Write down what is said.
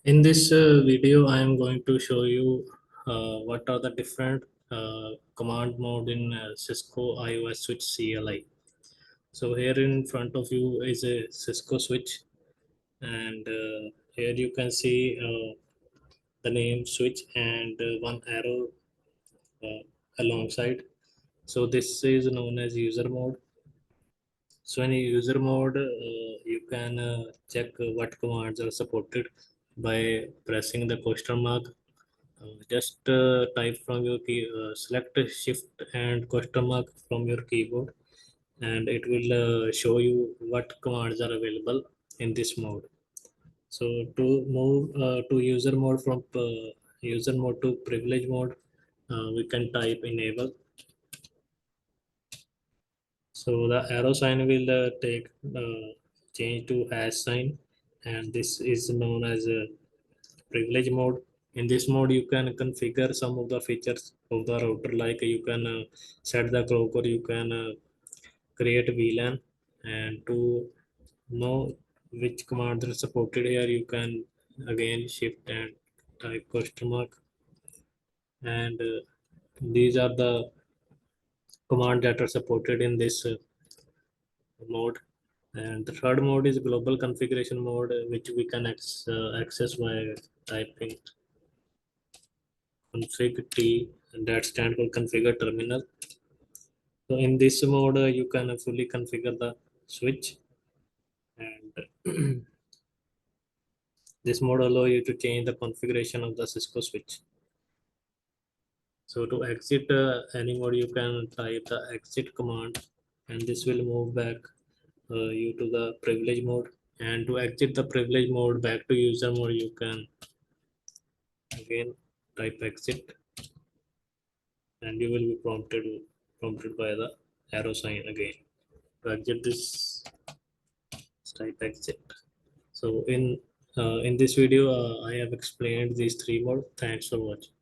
In this video, I am going to show you what are the different command mode in Cisco iOS switch CLI. So here in front of you is a Cisco switch, and here you can see the name switch and one arrow uh, alongside. So this is known as user mode. So in user mode, you can check what commands are supported by pressing the question mark. Just type from your key, select shift and question mark from your keyboard, and it will show you what commands are available in this mode. So to move to user mode from user mode to privilege mode, we can type enable. So the arrow sign will take change to hash sign, and this is known as privilege mode. In this mode, you can configure some of the features of the router, like you can set the clock or you can create VLAN. And to know which commands are supported here, you can again shift and type question mark. And these are the commands that are supported in this mode. And the third mode is global configuration mode, which we can access by typing config T, and that stand for configure terminal. So in this mode, you can fully configure the switch, and this mode allow you to change the configuration of the Cisco switch. So to exit any mode, you can type the exit command, and this will move back you to the privilege mode. And to exit the privilege mode back to user mode, you can again type exit, and you will be prompted by the arrow sign again. To exit this, type exit. So in this video, I have explained these three modes. Thanks for watching.